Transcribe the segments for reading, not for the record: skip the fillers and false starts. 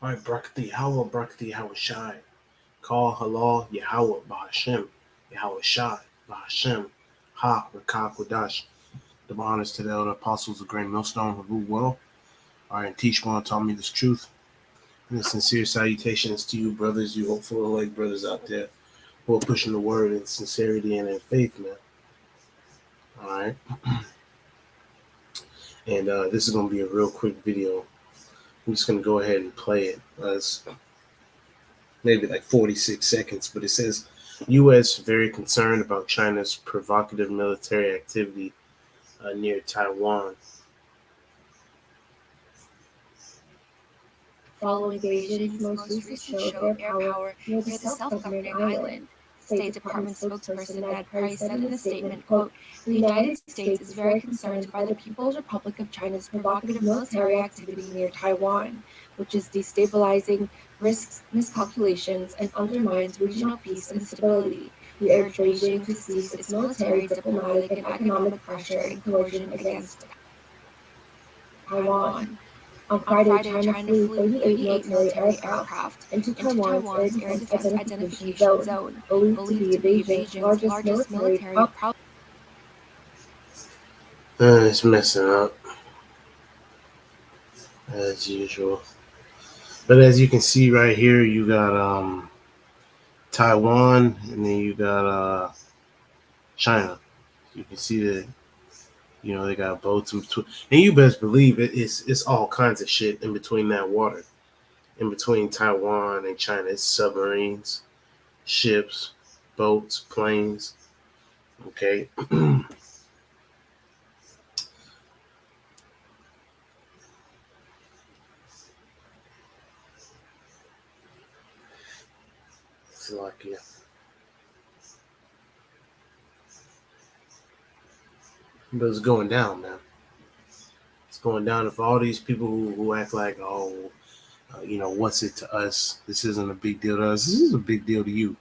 All right, Brakati Yahweh, Brakati Yahweh Shai. Call Halal Yahweh Bahashem. Yahweh Shai Bahashem. Ha Rakah Kodash. Double honors to the elder apostles of Grand Millstone who rule well. All right, and teach well and taught me this truth. And a sincere salutations to you, brothers, you hopeful elect brothers out there who are pushing the word in sincerity and in faith, man. All right. And this is going to be a real quick video. I'm just going to go ahead and play it. It's maybe like 46 seconds, but it says U.S. very concerned about China's provocative military activity near Taiwan. Following Beijing's most recent show of air power near the self-governing island, State Department spokesperson Ned Price said in a statement, quote, "The United States is very concerned by the People's Republic of China's provocative military activity near Taiwan, which is destabilizing, risks miscalculations, and undermines regional peace and stability. We urge Beijing to cease its military, diplomatic, and economic pressure and coercion against Taiwan." On Friday, China flew 38 military aircraft into Taiwan's air defense identification zone, believed to be Beijing's largest military outpost. It's messing up as usual. But as you can see right here, you got Taiwan, and then you got China. You can see that they got boats in between, and you best believe it's all kinds of shit in between that water, in between Taiwan and China. It's submarines, ships, boats, planes. Okay. Slovakia. But it's going down, man. It's going down. If all these people who act like, what's it to us? This isn't a big deal to us. This is a big deal to you.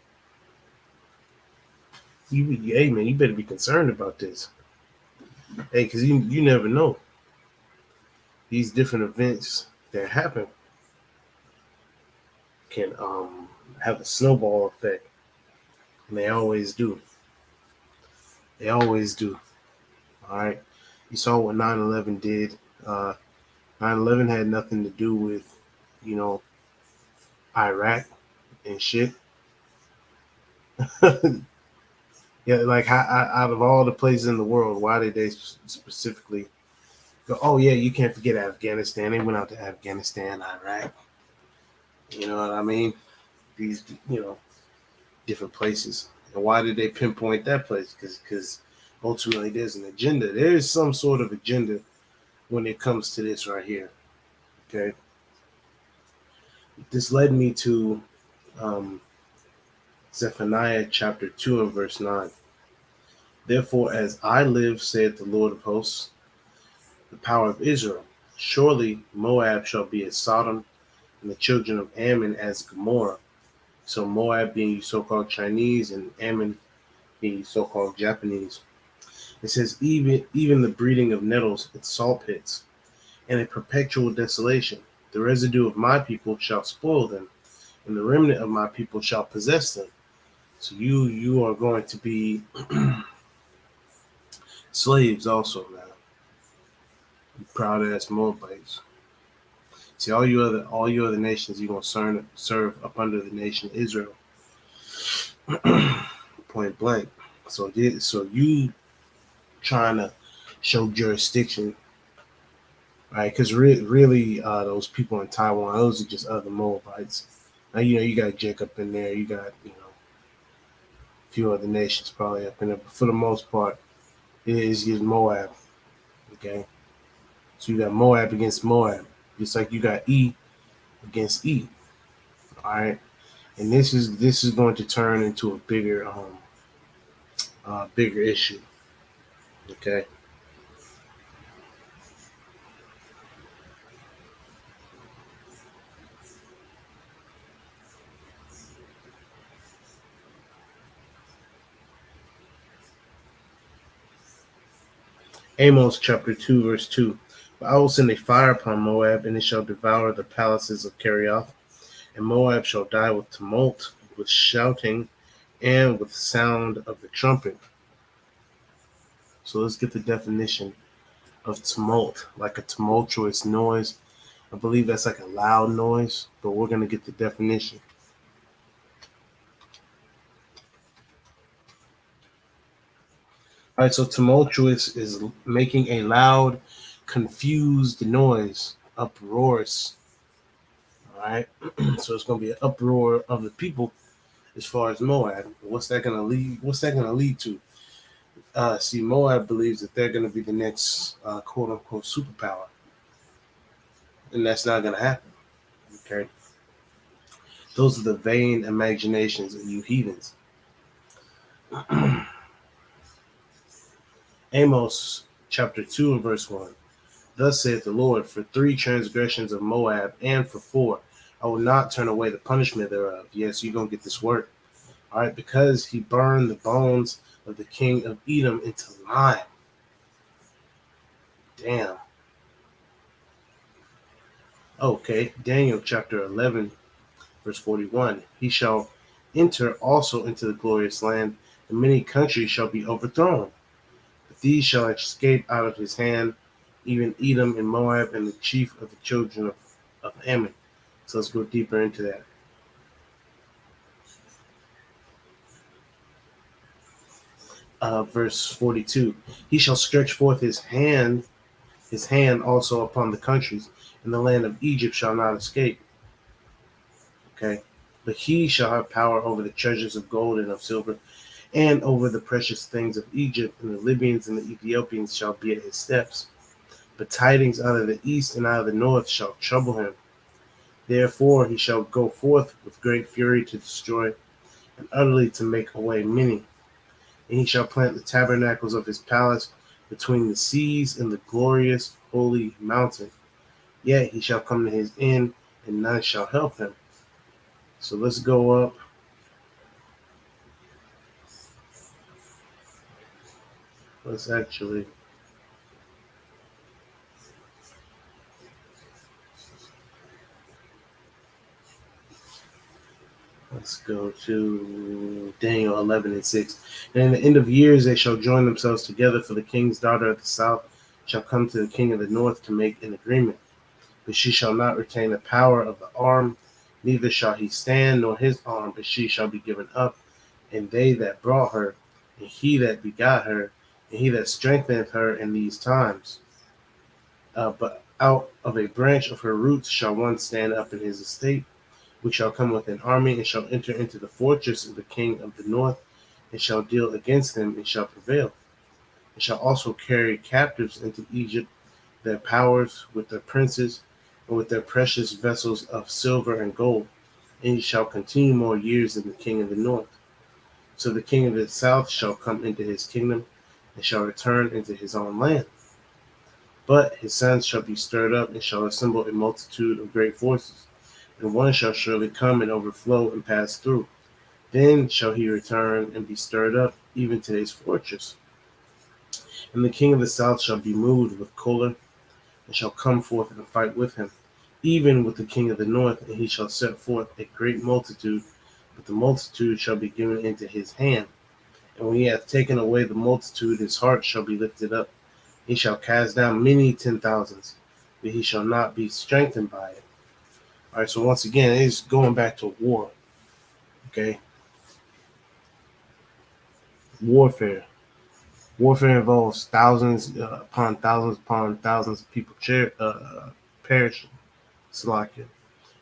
Hey, man, you better be concerned about this. Hey, because you never know. These different events that happen can have a snowball effect. And they always do. They always do. All right. You saw what 9/11 did. 9/11 had nothing to do with, Iraq and shit. Yeah, like out of all the places in the world, why did they specifically go? Oh yeah, you can't forget Afghanistan. They went out to Afghanistan, Iraq. You know what I mean? These, different places. And why did they pinpoint that place? Because ultimately there's an agenda. There is some sort of agenda when it comes to this right here. Okay. This led me to um, Zephaniah chapter 2 and verse 9. Therefore, as I live, saith the Lord of hosts, the power of Israel, surely Moab shall be as Sodom, and the children of Ammon as Gomorrah. So Moab being so-called Chinese, and Ammon being so-called Japanese. It says, even the breeding of nettles and salt pits, and a perpetual desolation. The residue of my people shall spoil them, and the remnant of my people shall possess them. So you are going to be slaves also now. You proud ass Moabites. See, all you other nations, you're gonna serve up under the nation Israel. Point blank. So you trying to show jurisdiction, right? Because really, those people in Taiwan, those are just other Moabites. Now you got Jacob in there. You got a few other nations probably up in there, but for the most part, it is just Moab. Okay, so you got Moab against Moab, just like you got E against E. All right, and this is going to turn into a bigger issue. Okay. Amos chapter 2 verse 2. But I will send a fire upon Moab, and it shall devour the palaces of Kerioth. And Moab shall die with tumult, with shouting, and with sound of the trumpet. So let's get the definition of tumult, like a tumultuous noise. I believe that's like a loud noise, but we're going to get the definition. All right, so tumultuous is making a loud, confused noise, uproarious. All right, so it's going to be an uproar of the people as far as Moab. What's that going to lead? What's that going to lead to? See, Moab believes that they're going to be the next quote unquote superpower, and that's not going to happen. Okay, those are the vain imaginations of you heathens. Amos chapter 2 and verse 1. Thus saith the Lord, for 3 transgressions of Moab, and for 4, I will not turn away the punishment thereof. Yes, you're going to get this word. All right, because he burned the bones of the king of Edom into lime. Damn. Okay, Daniel chapter 11, verse 41. He shall enter also into the glorious land, and many countries shall be overthrown. But these shall escape out of his hand, even Edom and Moab and the chief of the children of Ammon. So let's go deeper into that. Verse 42. He shall stretch forth his hand also upon the countries, and the land of Egypt shall not escape. Okay. But he shall have power over the treasures of gold and of silver, and over the precious things of Egypt, and the Libyans and the Ethiopians shall be at his steps. But tidings out of the east and out of the north shall trouble him. Therefore he shall go forth with great fury to destroy, and utterly to make away many. And he shall plant the tabernacles of his palace between the seas and the glorious holy mountain. Yet he shall come to his end, and none shall help him. So let's go up. Let's go to Daniel 11 and 6. And in the end of years they shall join themselves together, for the king's daughter of the south shall come to the king of the north to make an agreement. But she shall not retain the power of the arm, neither shall he stand nor his arm, but she shall be given up, and they that brought her, and he that begot her, and he that strengtheneth her in these times. But out of a branch of her roots shall one stand up in his estate, which shall come with an army, and shall enter into the fortress of the king of the north, and shall deal against them, and shall prevail. And shall also carry captives into Egypt their powers with their princes, and with their precious vessels of silver and gold. And he shall continue more years than the king of the north. So the king of the south shall come into his kingdom, and shall return into his own land. But his sons shall be stirred up, and shall assemble a multitude of great forces. And one shall surely come and overflow and pass through. Then shall he return and be stirred up, even to his fortress. And the king of the south shall be moved with choler, and shall come forth and fight with him, even with the king of the north, and he shall set forth a great multitude, but the multitude shall be given into his hand. And when he hath taken away the multitude, his heart shall be lifted up. He shall cast down many 10,000s, but he shall not be strengthened by it. All right, so once again, it's going back to war. Okay? Warfare. Warfare involves thousands upon thousands of people perishing. Salakia.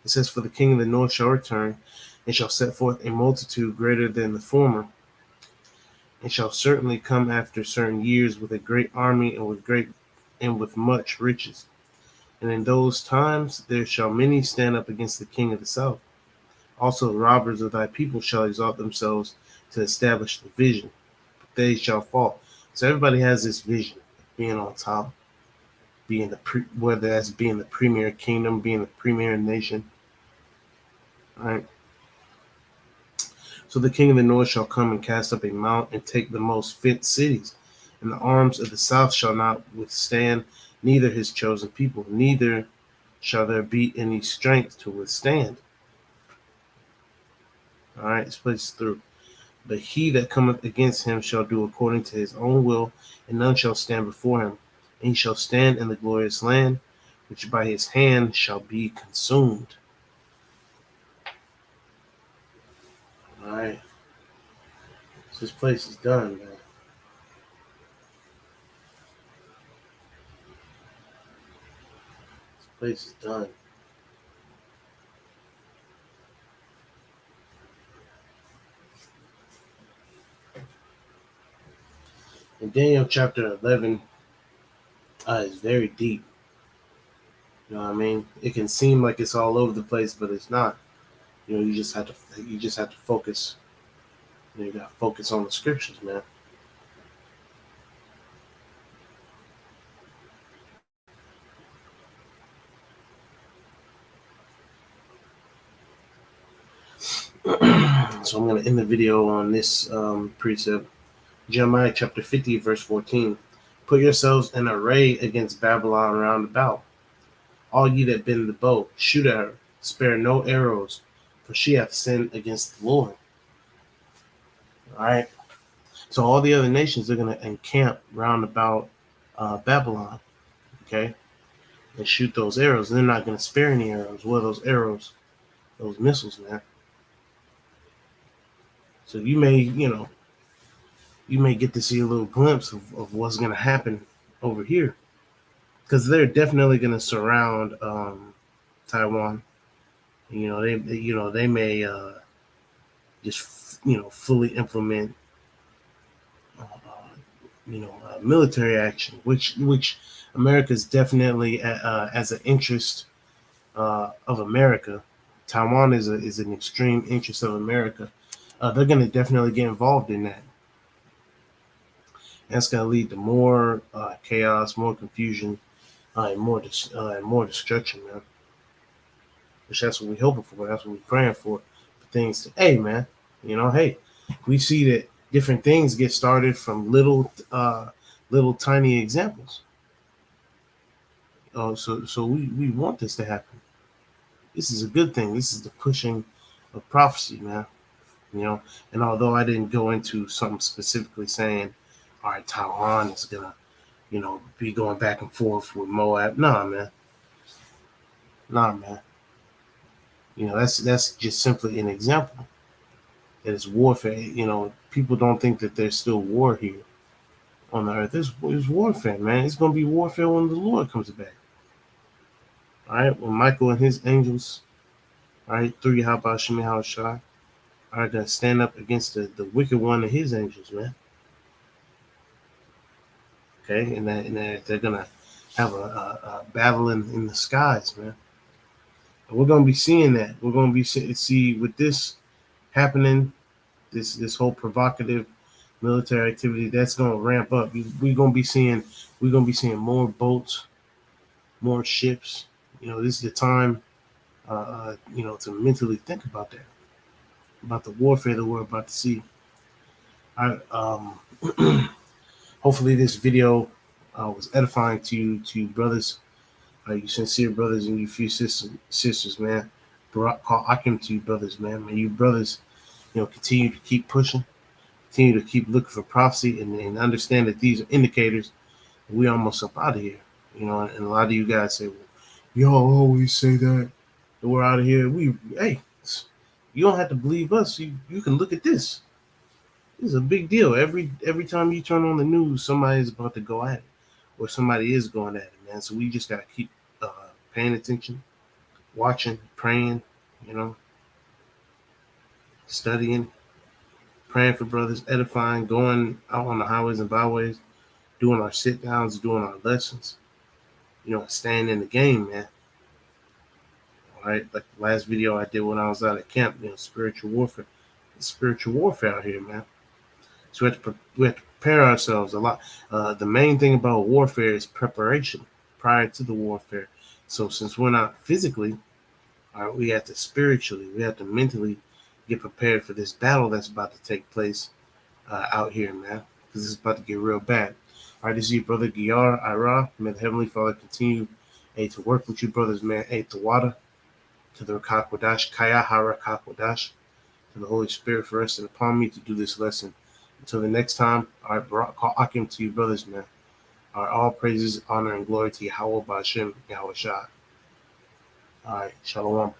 It says, for the king of the north shall return, and shall set forth a multitude greater than the former, and shall certainly come after certain years with a great army and with much riches. And in those times there shall many stand up against the king of the south. Also the robbers of thy people shall exalt themselves to establish the vision, but they shall fall. So everybody has this vision of being on top, being whether that's being the premier kingdom, being the premier nation. All right. So the king of the north shall come and cast up a mount and take the most fit cities, and the arms of the south shall not withstand, neither his chosen people, neither shall there be any strength to withstand. All right, this place is through. But he that cometh against him shall do according to his own will, and none shall stand before him. And he shall stand in the glorious land, which by his hand shall be consumed. All right, so this place is done, man. This place is done. And Daniel chapter 11 is very deep. You know what I mean? It can seem like it's all over the place, but it's not. You know, you just have to focus. You got to focus on the scriptures, man. So I'm going to end the video on this precept. Jeremiah chapter 50, verse 14. Put yourselves in array against Babylon round about. All ye that bend the bow, shoot at her, spare no arrows, for she hath sinned against the Lord. All right. So all the other nations are going to encamp round about Babylon, okay, and shoot those arrows. They're not going to spare any arrows. What are those arrows? Those missiles, man. So you may get to see a little glimpse of what's going to happen over here, because they're definitely going to surround Taiwan. They may just fully implement military action, which America is definitely as an interest of America. Taiwan is an extreme interest of America. They're going to definitely get involved in that. That's going to lead to more chaos, more confusion, and more destruction, man. Which that's what we're hoping for. That's what we're praying for things to. Hey, man, we see that different things get started from little tiny examples. So we want this to happen. This is a good thing. This is the pushing of prophecy, man. And although I didn't go into something specifically saying, all right, Taiwan is gonna, be going back and forth with Moab. Nah, man. That's just simply an example. That it's warfare. People don't think that there's still war here on the earth. There's warfare, man. It's gonna be warfare when the Lord comes back. All right, when Michael and his angels, all right, through Yahweh Shemi Hawashai, are gonna stand up against the wicked one and his angels, man. Okay, and that they're gonna have a battle in the skies, man. And we're gonna be seeing that. We're gonna be see with this happening, this whole provocative military activity that's gonna ramp up. We're gonna be seeing more boats, more ships. This is the time, to mentally think about that, about the warfare that we're about to see. Hopefully this video was edifying to you brothers, you sincere brothers, and you few sisters, man. Barak call Akim to you brothers, man. May you brothers, continue to keep pushing, continue to keep looking for prophecy, and understand that these are indicators that we almost up out of here. And a lot of you guys say, well, y'all always say that we're out of here. Hey, you don't have to believe us. You can look at this. This is a big deal. Every time you turn on the news, somebody is about to go at it, or somebody is going at it, man. So we just gotta keep paying attention, watching, praying, studying, praying for brothers, edifying, going out on the highways and byways, doing our sit downs, doing our lessons, staying in the game, man. All right, like the last video I did when I was out at camp, spiritual warfare. It's spiritual warfare out here, man. So we have to prepare ourselves a lot. The main thing about warfare is preparation prior to the warfare. So since we're not physically, we have to spiritually, we have to mentally get prepared for this battle that's about to take place out here, man. Because it's about to get real bad. All right, this is your brother Giyar Ira. May the Heavenly Father continue to work with you brothers, man. The water to the Rakakwadash, Kaya Hara Kakwadash, to the Holy Spirit for resting upon me to do this lesson. Until the next time, I call Akim to you brothers, man. All praises, honor, and glory to Yahweh Ba'Shem, Yahweh Shah. All right, Shalom.